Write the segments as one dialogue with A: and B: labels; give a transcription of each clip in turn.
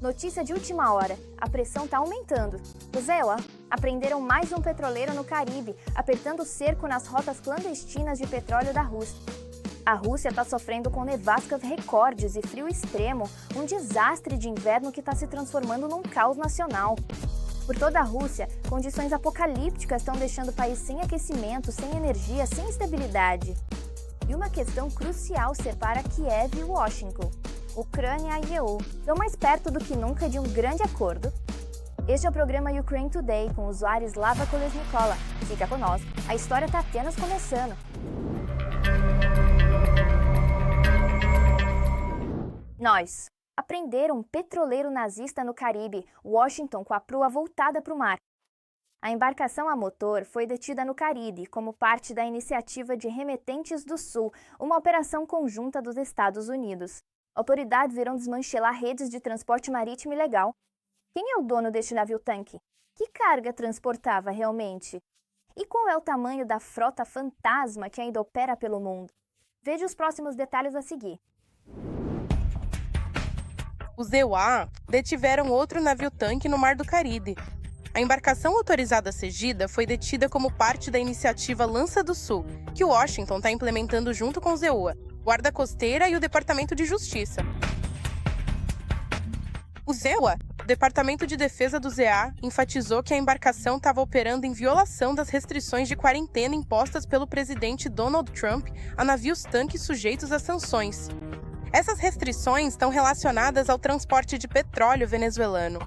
A: Notícia de última hora: a pressão está aumentando. Os ZEUA apreenderam mais um petroleiro no Caribe, apertando o cerco nas rotas clandestinas de petróleo da Rússia. A Rússia está sofrendo com nevascas recordes e frio extremo, um desastre de inverno que está se transformando num caos nacional. Por toda a Rússia, condições apocalípticas estão deixando o país sem aquecimento, sem energia, sem estabilidade. E uma questão crucial separa Kiev e Washington. Ucrânia e EU estão mais perto do que nunca de um grande acordo. Este é o programa Ukraine Today, com o usuário Slava Kolesnikova. Fica conosco, a história está apenas começando. Nós. Apreenderam um petroleiro nazista no Caribe, Washington com a proa voltada para o mar. A embarcação a motor foi detida no Caribe como parte da iniciativa de Remetentes do Sul, uma operação conjunta dos Estados Unidos. Autoridades irão desmanchelar redes de transporte marítimo ilegal. Quem é o dono deste navio-tanque? Que carga transportava realmente? E qual é o tamanho da frota fantasma que ainda opera pelo mundo? Veja os próximos detalhes a seguir.
B: Os EUA detiveram outro navio-tanque no Mar do Caribe. A embarcação autorizada a ser Gida foi detida como parte da iniciativa Lança do Sul, que Washington está implementando junto com os EUA, Guarda Costeira e o Departamento de Justiça. O ZEUA, o Departamento de Defesa do ZEA, enfatizou que a embarcação estava operando em violação das restrições de quarentena impostas pelo presidente Donald Trump a navios-tanques sujeitos a sanções. Essas restrições estão relacionadas ao transporte de petróleo venezuelano.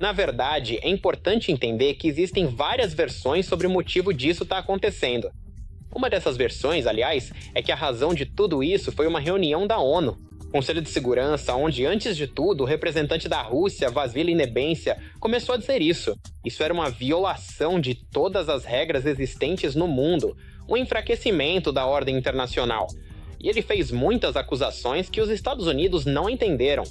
C: Na verdade, é importante entender que existem várias versões sobre o motivo disso estar acontecendo. Uma dessas versões, aliás, é que a razão de tudo isso foi uma reunião da ONU, Conselho de Segurança, onde, antes de tudo, o representante da Rússia, Vasily Nebenzia, começou a dizer isso. Isso era uma violação de todas as regras existentes no mundo, um enfraquecimento da ordem internacional. E ele fez muitas acusações que os Estados Unidos não entenderam.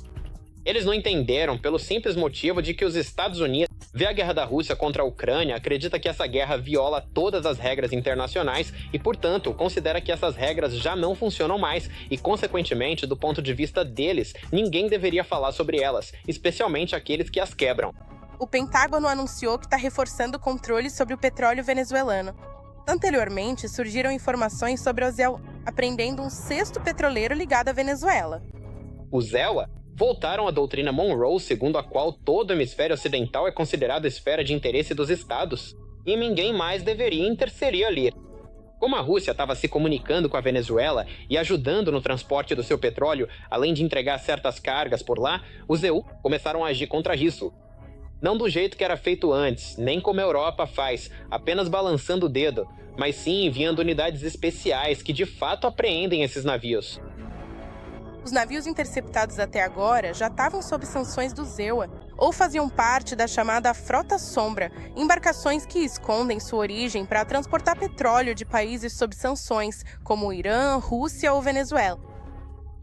C: Eles não entenderam pelo simples motivo de que os Estados Unidos vê a guerra da Rússia contra a Ucrânia, acredita que essa guerra viola todas as regras internacionais e, portanto, considera que essas regras já não funcionam mais e, consequentemente, do ponto de vista deles, ninguém deveria falar sobre elas, especialmente aqueles que as quebram.
B: O Pentágono anunciou que está reforçando o controle sobre o petróleo venezuelano. Anteriormente, surgiram informações sobre o ZEUA apreendendo um sexto petroleiro ligado à Venezuela.
C: Os ZEUA voltaram à doutrina Monroe, segundo a qual todo o hemisfério ocidental é considerado esfera de interesse dos estados, e ninguém mais deveria interferir ali. Como a Rússia estava se comunicando com a Venezuela e ajudando no transporte do seu petróleo, além de entregar certas cargas por lá, os EU começaram a agir contra isso. Não do jeito que era feito antes, nem como a Europa faz, apenas balançando o dedo, mas sim enviando unidades especiais que de fato apreendem esses navios.
B: Os navios interceptados até agora já estavam sob sanções do ZEUA ou faziam parte da chamada Frota Sombra, embarcações que escondem sua origem para transportar petróleo de países sob sanções, como o Irã, Rússia ou Venezuela.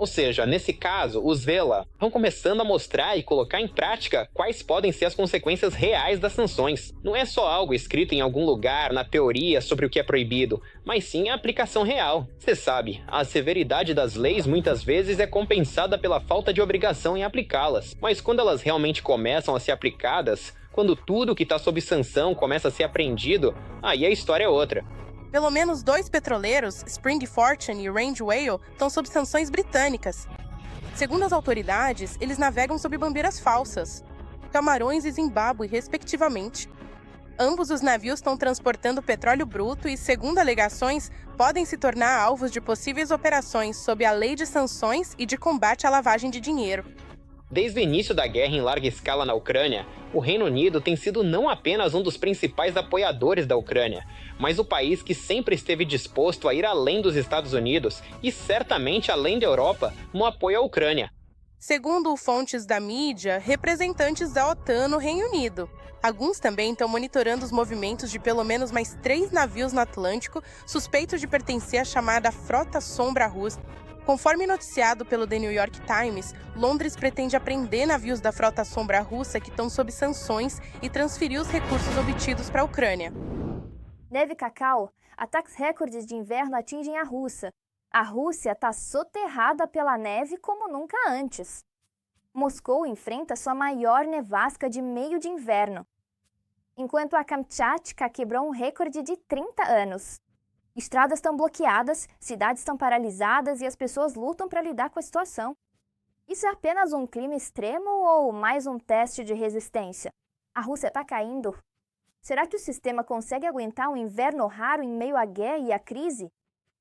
C: Ou seja, nesse caso, os VELA estão começando a mostrar e colocar em prática quais podem ser as consequências reais das sanções. Não é só algo escrito em algum lugar, na teoria, sobre o que é proibido, mas sim a aplicação real. Você sabe, a severidade das leis muitas vezes é compensada pela falta de obrigação em aplicá-las. Mas quando elas realmente começam a ser aplicadas, quando tudo que está sob sanção começa a ser apreendido, aí a história é outra.
B: Pelo menos 2 petroleiros, Spring Fortune e Range Whale, estão sob sanções britânicas. Segundo as autoridades, eles navegam sob bandeiras falsas, Camarões e Zimbábue, respectivamente. Ambos os navios estão transportando petróleo bruto e, segundo alegações, podem se tornar alvos de possíveis operações sob a Lei de Sanções e de Combate à Lavagem de Dinheiro.
C: Desde o início da guerra em larga escala na Ucrânia, o Reino Unido tem sido não apenas um dos principais apoiadores da Ucrânia, mas o país que sempre esteve disposto a ir além dos Estados Unidos e certamente além da Europa no apoio à Ucrânia.
B: Segundo fontes da mídia, representantes da OTAN no Reino Unido. Alguns também estão monitorando os movimentos de pelo menos mais 3 navios no Atlântico suspeitos de pertencer à chamada Frota Sombra russa. Conforme noticiado pelo The New York Times, Londres pretende apreender navios da Frota Sombra russa que estão sob sanções e transferir os recursos obtidos para a Ucrânia.
A: Neve e cacau, ataques recordes de inverno atingem a Rússia. A Rússia está soterrada pela neve como nunca antes. Moscou enfrenta sua maior nevasca de meio de inverno, enquanto a Kamchatka quebrou um recorde de 30 anos. Estradas estão bloqueadas, cidades estão paralisadas e as pessoas lutam para lidar com a situação. Isso é apenas um clima extremo ou mais um teste de resistência? A Rússia está caindo? Será que o sistema consegue aguentar um inverno raro em meio à guerra e à crise?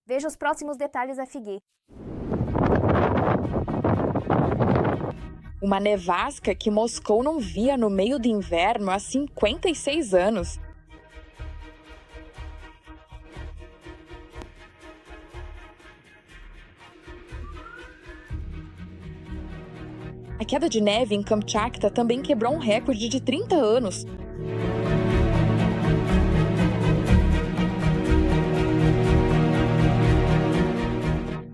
A: Veja os próximos detalhes a seguir.
D: Uma nevasca que Moscou não via no meio do inverno há 56 anos. A queda de neve em Kamchatka também quebrou um recorde de 30 anos.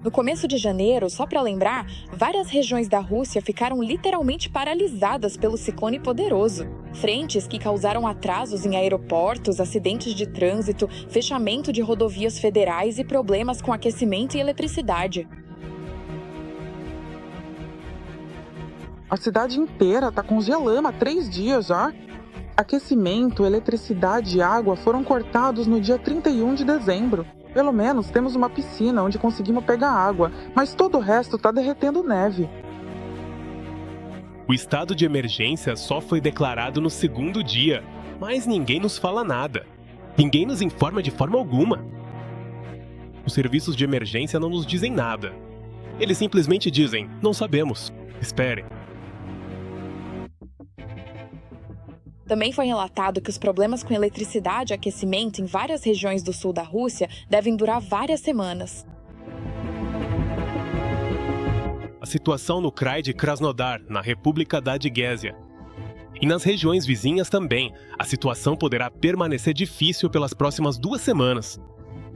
D: No começo de janeiro, só para lembrar, várias regiões da Rússia ficaram literalmente paralisadas pelo ciclone poderoso. Frentes que causaram atrasos em aeroportos, acidentes de trânsito, fechamento de rodovias federais e problemas com aquecimento e eletricidade.
E: A cidade inteira está congelando há 3 dias já. Aquecimento, eletricidade e água foram cortados no dia 31 de dezembro. Pelo menos temos uma piscina onde conseguimos pegar água, mas todo o resto está derretendo neve.
F: O estado de emergência só foi declarado no 2º dia, mas ninguém nos fala nada. Ninguém nos informa de forma alguma. Os serviços de emergência não nos dizem nada. Eles simplesmente dizem, não sabemos, esperem.
D: Também foi relatado que os problemas com eletricidade e aquecimento em várias regiões do sul da Rússia devem durar várias semanas.
F: A situação no Krai de Krasnodar, na República da Adiguésia. E nas regiões vizinhas também, a situação poderá permanecer difícil pelas próximas 2 semanas.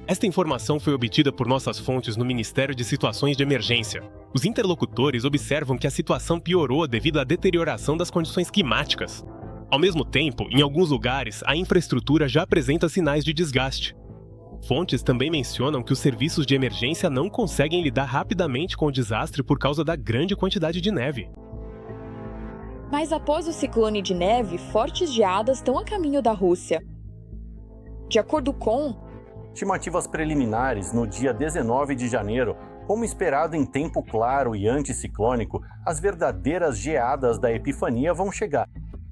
F: Esta informação foi obtida por nossas fontes no Ministério de Situações de Emergência. Os interlocutores observam que a situação piorou devido à deterioração das condições climáticas. Ao mesmo tempo, em alguns lugares, a infraestrutura já apresenta sinais de desgaste. Fontes também mencionam que os serviços de emergência não conseguem lidar rapidamente com o desastre por causa da grande quantidade de neve.
D: Mas após o ciclone de neve, fortes geadas estão a caminho da Rússia. De acordo com
G: estimativas preliminares, no dia 19 de janeiro, como esperado em tempo claro e anticiclônico, as verdadeiras geadas da Epifania vão chegar.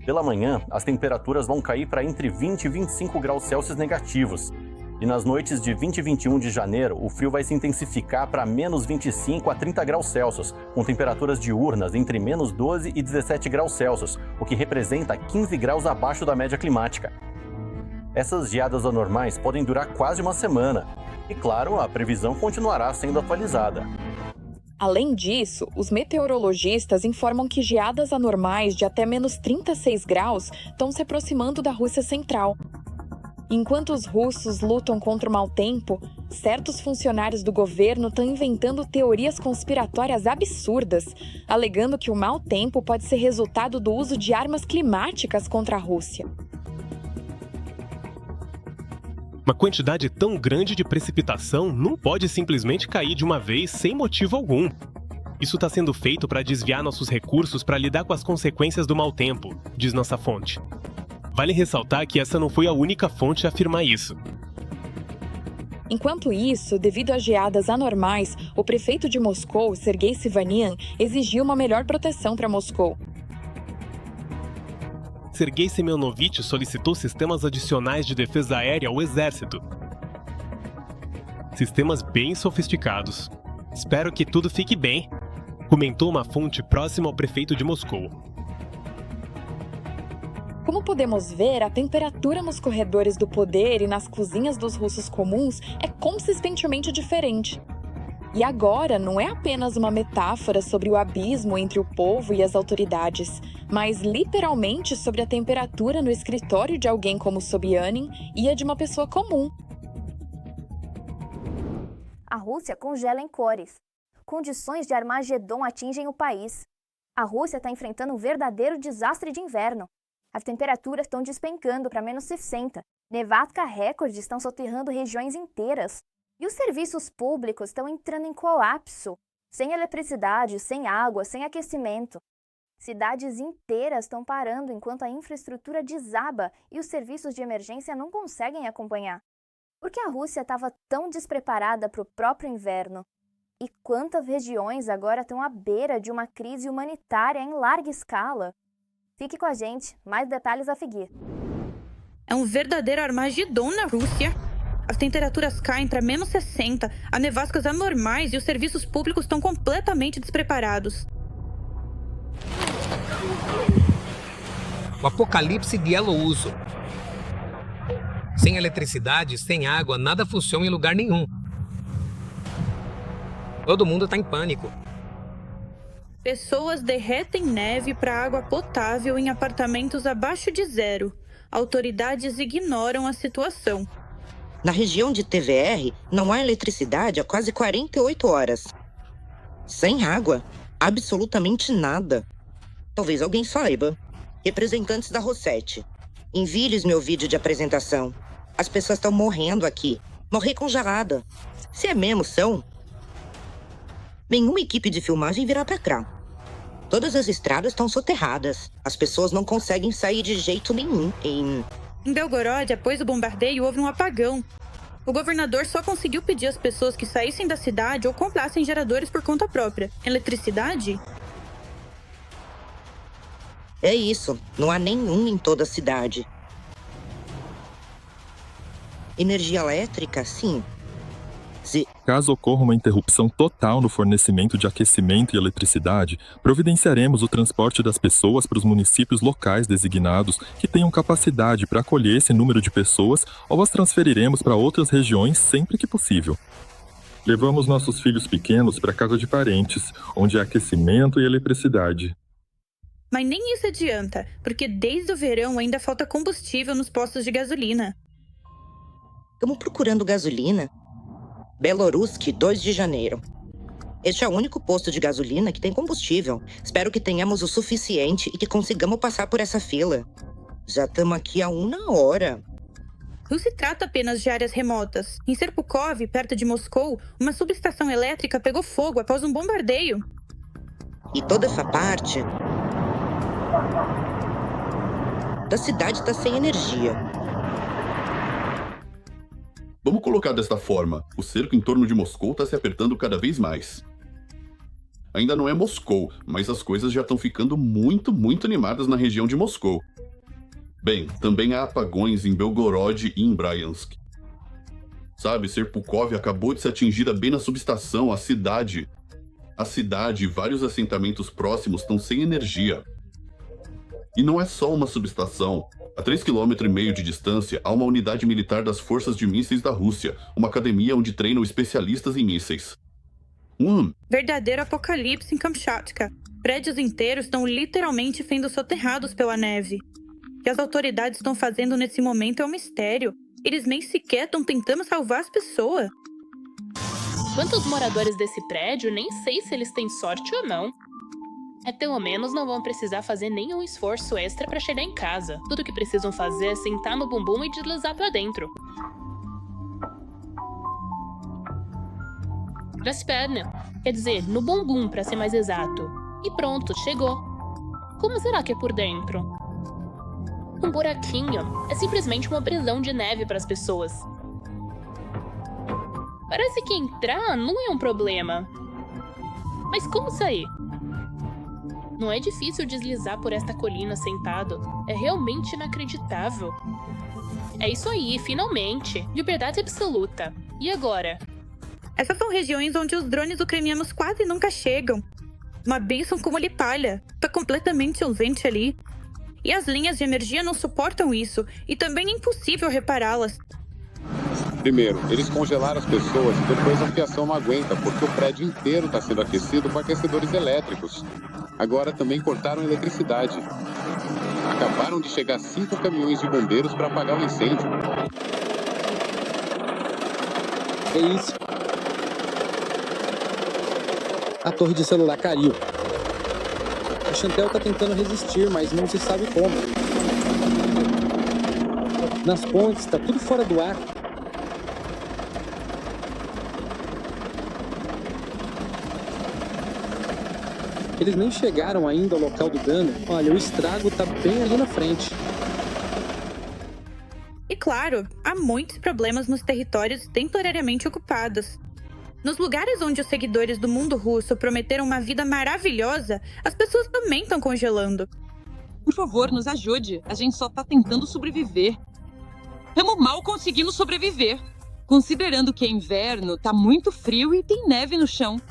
G: Pela manhã, as temperaturas vão cair para entre 20 e 25 graus Celsius negativos. E nas noites de 20 e 21 de janeiro, o frio vai se intensificar para menos 25 a 30 graus Celsius, com temperaturas diurnas entre menos 12 e 17 graus Celsius, o que representa 15 graus abaixo da média climática. Essas geadas anormais podem durar quase uma semana. E claro, a previsão continuará sendo atualizada.
D: Além disso, os meteorologistas informam que geadas anormais de até menos 36 graus estão se aproximando da Rússia central. Enquanto os russos lutam contra o mau tempo, certos funcionários do governo estão inventando teorias conspiratórias absurdas, alegando que o mau tempo pode ser resultado do uso de armas climáticas contra a Rússia.
F: Uma quantidade tão grande de precipitação não pode simplesmente cair de uma vez sem motivo algum. Isso está sendo feito para desviar nossos recursos para lidar com as consequências do mau tempo, diz nossa fonte. Vale ressaltar que essa não foi a única fonte a afirmar isso.
D: Enquanto isso, devido às geadas anormais, o prefeito de Moscou, Sergei Sivanian, exigiu uma melhor proteção para Moscou.
F: Sergei Semyonovich solicitou sistemas adicionais de defesa aérea ao exército. Sistemas bem sofisticados. Espero que tudo fique bem, comentou uma fonte próxima ao prefeito de Moscou.
D: Como podemos ver, a temperatura nos corredores do poder e nas cozinhas dos russos comuns é consistentemente diferente. E agora não é apenas uma metáfora sobre o abismo entre o povo e as autoridades, mas literalmente sobre a temperatura no escritório de alguém como Sobyanin e a de uma pessoa comum.
A: A Rússia congela em cores. Condições de Armagedon atingem o país. A Rússia está enfrentando um verdadeiro desastre de inverno. As temperaturas estão despencando para menos 60. Nevasca recordes estão soterrando regiões inteiras. E os serviços públicos estão entrando em colapso. Sem eletricidade, sem água, sem aquecimento. Cidades inteiras estão parando enquanto a infraestrutura desaba e os serviços de emergência não conseguem acompanhar. Por que a Rússia estava tão despreparada para o próprio inverno? E quantas regiões agora estão à beira de uma crise humanitária em larga escala? Fique com a gente, mais detalhes a seguir.
H: É um verdadeiro Armagedon na Rússia. As temperaturas caem para menos 60, há nevascas anormais e os serviços públicos estão completamente despreparados.
I: O apocalipse de elo uso. Sem eletricidade, sem água, nada funciona em lugar nenhum. Todo mundo está em pânico.
H: Pessoas derretem neve para água potável em apartamentos abaixo de zero. Autoridades ignoram a situação.
J: Na região de TVR, não há eletricidade há quase 48 horas. Sem água, absolutamente nada. Talvez alguém saiba. Representantes da Rossete, envie-lhes meu vídeo de apresentação. As pessoas estão morrendo aqui. Morrer congelada. Se é mesmo, são. Nenhuma equipe de filmagem virá pra cá. Todas as estradas estão soterradas. As pessoas não conseguem sair de jeito nenhum. Em
H: Belgorod, após o bombardeio, houve um apagão. O governador só conseguiu pedir às pessoas que saíssem da cidade ou comprassem geradores por conta própria. Eletricidade?
J: É isso. Não há nenhum em toda a cidade. Energia elétrica, sim.
K: Caso ocorra uma interrupção total no fornecimento de aquecimento e eletricidade, providenciaremos o transporte das pessoas para os municípios locais designados que tenham capacidade para acolher esse número de pessoas ou as transferiremos para outras regiões sempre que possível. Levamos nossos filhos pequenos para a casa de parentes, onde há aquecimento e eletricidade.
H: Mas nem isso adianta, porque desde o verão ainda falta combustível nos postos de gasolina.
J: Estamos procurando gasolina. Belorusk, 2 de janeiro. Este é o único posto de gasolina que tem combustível. Espero que tenhamos o suficiente e que consigamos passar por essa fila. Já estamos aqui há 1 hora.
H: Não se trata apenas de áreas remotas. Em Serpukov, perto de Moscou, uma subestação elétrica pegou fogo após um bombardeio.
J: E toda essa parte da cidade está sem energia.
L: Vamos colocar desta forma, o cerco em torno de Moscou está se apertando cada vez mais. Ainda não é Moscou, mas as coisas já estão ficando muito animadas na região de Moscou. Bem, também há apagões em Belgorod e em Bryansk. Sabe, Serpukov acabou de ser atingida bem na subestação, a cidade e vários assentamentos próximos estão sem energia. E não é só uma subestação. A 3,5 km de distância, há uma unidade militar das Forças de Mísseis da Rússia, uma academia onde treinam especialistas em mísseis.
H: Verdadeiro apocalipse em Kamchatka. Prédios inteiros estão literalmente sendo soterrados pela neve. O que as autoridades estão fazendo nesse momento é um mistério. Eles nem sequer estão tentando salvar as pessoas.
M: Quanto aos moradores desse prédio, nem sei se eles têm sorte ou não. Pelo menos não vão precisar fazer nenhum esforço extra para chegar em casa. Tudo que precisam fazer é sentar no bumbum e deslizar para dentro. Nas pernas. Quer dizer, no bumbum, para ser mais exato. E pronto, chegou. Como será que é por dentro? Um buraquinho. É simplesmente uma prisão de neve para as pessoas. Parece que entrar não é um problema. Mas como sair? Não é difícil deslizar por esta colina sentado. É realmente inacreditável. É isso aí, finalmente. Liberdade absoluta. E agora?
H: Essas são regiões onde os drones ucranianos quase nunca chegam. Uma bênção como de palha. Tá completamente ausente ali. E as linhas de energia não suportam isso. E também é impossível repará-las.
N: Primeiro, eles congelaram as pessoas e depois a fiação não aguenta, porque o prédio inteiro está sendo aquecido com aquecedores elétricos. Agora também cortaram a eletricidade. Acabaram de chegar 5 caminhões de bombeiros para apagar o incêndio.
O: É isso. A torre de celular caiu. O Chantel está tentando resistir, mas não se sabe como. Nas pontes, está tudo fora do ar. Eles nem chegaram ainda ao local do dano. Olha, o estrago tá bem ali na frente.
H: E claro, há muitos problemas nos territórios temporariamente ocupados. Nos lugares onde os seguidores do mundo russo prometeram uma vida maravilhosa, as pessoas também estão congelando.
P: Por favor, nos ajude. A gente só tá tentando sobreviver. Estamos mal conseguindo sobreviver. Considerando que é inverno, tá muito frio e tem neve no chão.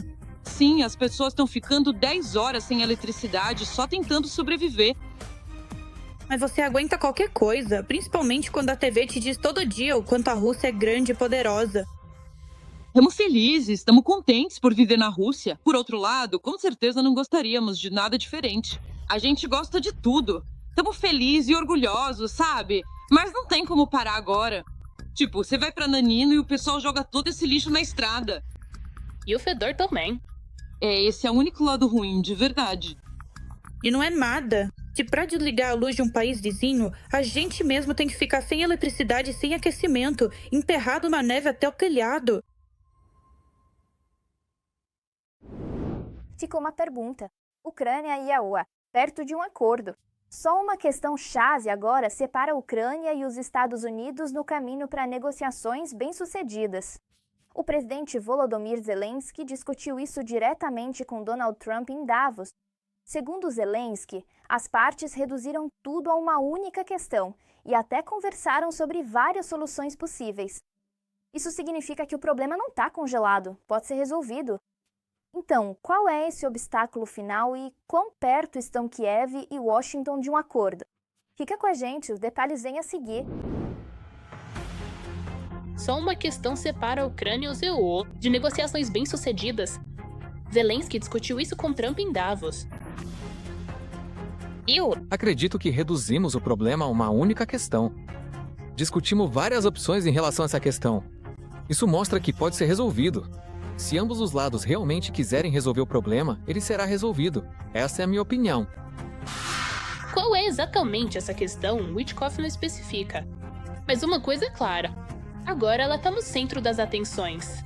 P: Sim, as pessoas estão ficando 10 horas sem eletricidade só tentando sobreviver.
H: Mas você aguenta qualquer coisa, principalmente quando a TV te diz todo dia o quanto a Rússia é grande e poderosa.
P: Estamos felizes, estamos contentes por viver na Rússia. Por outro lado, com certeza não gostaríamos de nada diferente. A gente gosta de tudo. Estamos felizes e orgulhosos, sabe? Mas não tem como parar agora. Tipo, você vai pra Nanino e o pessoal joga todo esse lixo na estrada.
M: E o fedor também.
P: Esse é o único lado ruim, de verdade.
H: E não é nada. Se pra desligar a luz de um país vizinho, a gente mesmo tem que ficar sem eletricidade e sem aquecimento, emperrado na neve até o telhado.
A: Ficou uma pergunta. Ucrânia e a UE, perto de um acordo. Só uma questão chave agora separa a Ucrânia e os Estados Unidos no caminho para negociações bem-sucedidas. O presidente Volodymyr Zelensky discutiu isso diretamente com Donald Trump em Davos. Segundo Zelensky, as partes reduziram tudo a uma única questão e até conversaram sobre várias soluções possíveis. Isso significa que o problema não está congelado, pode ser resolvido. Então, qual é esse obstáculo final e quão perto estão Kiev e Washington de um acordo? Fica com a gente, os detalhes vêm a seguir.
M: Só uma questão separa a Ucrânia e o ZEO de negociações bem-sucedidas. Zelensky discutiu isso com Trump em Davos.
Q: Acredito que reduzimos o problema a uma única questão. Discutimos várias opções em relação a essa questão. Isso mostra que pode ser resolvido. Se ambos os lados realmente quiserem resolver o problema, ele será resolvido. Essa é a minha opinião.
M: Qual é exatamente essa questão, Witkoff não especifica. Mas uma coisa é clara. Agora ela está no centro das atenções.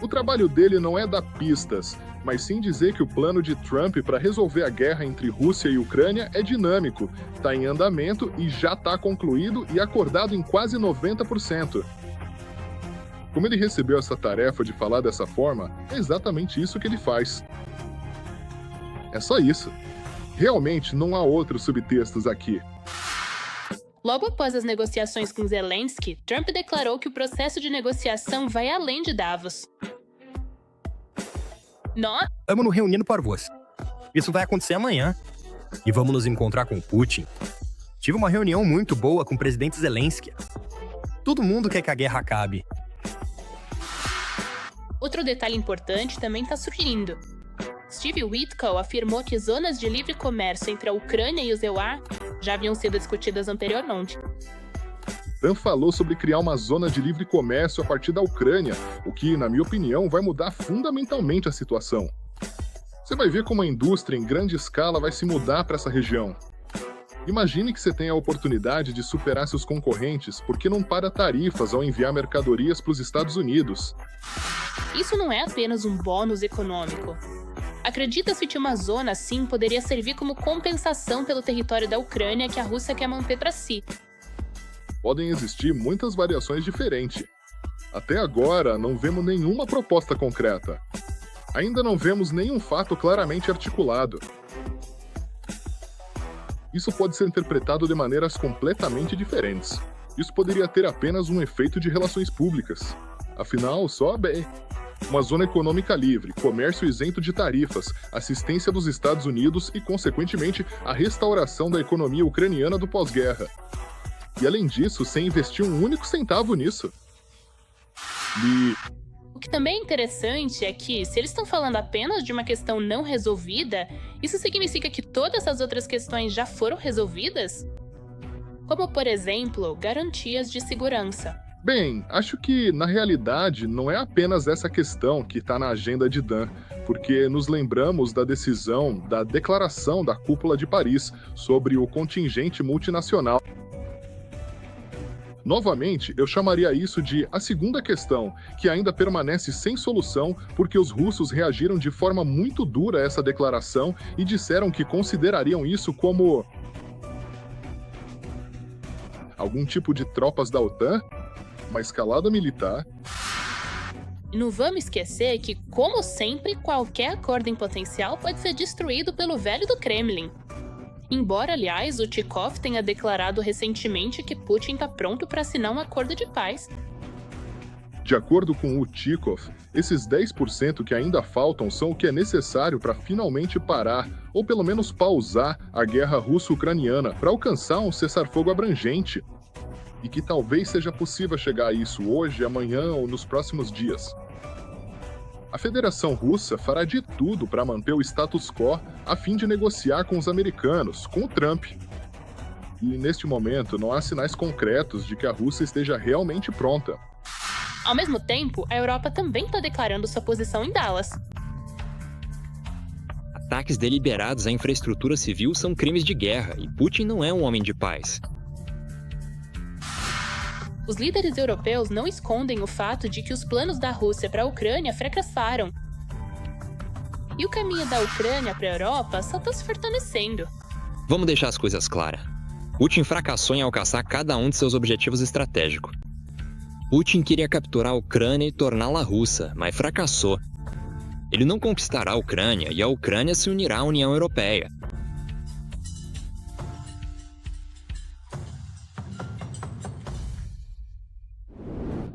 R: O trabalho dele não é dar pistas, mas sim dizer que o plano de Trump para resolver a guerra entre Rússia e Ucrânia é dinâmico, está em andamento e já está concluído e acordado em quase 90%. Como ele recebeu essa tarefa de falar dessa forma, é exatamente isso que ele faz. É só isso. Realmente não há outros subtextos aqui.
M: Logo após as negociações com Zelensky, Trump declarou que o processo de negociação vai além de Davos. Nós
S: estamos nos reunindo para vós. Isso vai acontecer amanhã. E vamos nos encontrar com Putin. Tive uma reunião muito boa com o presidente Zelensky. Todo mundo quer que a guerra acabe.
M: Outro detalhe importante também está surgindo. Steve Witkoff afirmou que zonas de livre comércio entre a Ucrânia e o ZEUA já haviam sido discutidas anteriormente.
R: Trump falou sobre criar uma zona de livre comércio a partir da Ucrânia, o que, na minha opinião, vai mudar fundamentalmente a situação. Você vai ver como a indústria em grande escala vai se mudar para essa região. Imagine que você tem a oportunidade de superar seus concorrentes porque não paga tarifas ao enviar mercadorias para os Estados Unidos.
M: Isso não é apenas um bônus econômico. Acredita-se que uma zona assim poderia servir como compensação pelo território da Ucrânia que a Rússia quer manter para si.
R: Podem existir muitas variações diferentes. Até agora, não vemos nenhuma proposta concreta. Ainda não vemos nenhum fato claramente articulado. Isso pode ser interpretado de maneiras completamente diferentes. Isso poderia ter apenas um efeito de relações públicas. Afinal, só a BE. Uma zona econômica livre, comércio isento de tarifas, assistência dos Estados Unidos e, consequentemente, a restauração da economia ucraniana do pós-guerra. E, além disso, sem investir um único centavo nisso.
M: O que também é interessante é que, se eles estão falando apenas de uma questão não resolvida, isso significa que todas as outras questões já foram resolvidas? Como, por exemplo, garantias de segurança.
R: Bem, acho que, na realidade, não é apenas essa questão que está na agenda de Dan, porque nos lembramos da decisão, da declaração da Cúpula de Paris sobre o contingente multinacional. Novamente, eu chamaria isso de a segunda questão, que ainda permanece sem solução porque os russos reagiram de forma muito dura a essa declaração e disseram que considerariam isso como algum tipo de tropas da OTAN, uma escalada militar.
M: E não vamos esquecer que, como sempre, qualquer acordo em potencial pode ser destruído pelo velho do Kremlin. Embora, aliás, o Tikhov tenha declarado recentemente que Putin está pronto para assinar um acordo de paz.
R: De acordo com o Tikhov, esses 10% que ainda faltam são o que é necessário para finalmente parar, ou pelo menos pausar, a guerra russo-ucraniana para alcançar um cessar-fogo abrangente. E que talvez seja possível chegar a isso hoje, amanhã ou nos próximos dias. A Federação Russa fará de tudo para manter o status quo a fim de negociar com os americanos, com o Trump. E neste momento não há sinais concretos de que a Rússia esteja realmente pronta.
M: Ao mesmo tempo, a Europa também está declarando sua posição em Dallas.
T: Ataques deliberados à infraestrutura civil são crimes de guerra e Putin não é um homem de paz.
M: Os líderes europeus não escondem o fato de que os planos da Rússia para a Ucrânia fracassaram. E o caminho da Ucrânia para a Europa só está se fortalecendo.
T: Vamos deixar as coisas claras. Putin fracassou em alcançar cada um de seus objetivos estratégicos. Putin queria capturar a Ucrânia e torná-la russa, mas fracassou. Ele não conquistará a Ucrânia e a Ucrânia se unirá à União Europeia.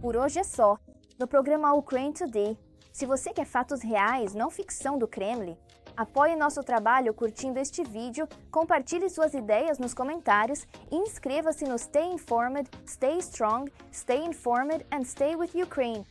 A: Por hoje é só. No programa Ukraine Today. Se você quer fatos reais, não ficção do Kremlin, apoie nosso trabalho curtindo este vídeo, compartilhe suas ideias nos comentários e inscreva-se no Stay Informed, Stay Strong, Stay Informed and Stay with Ukraine.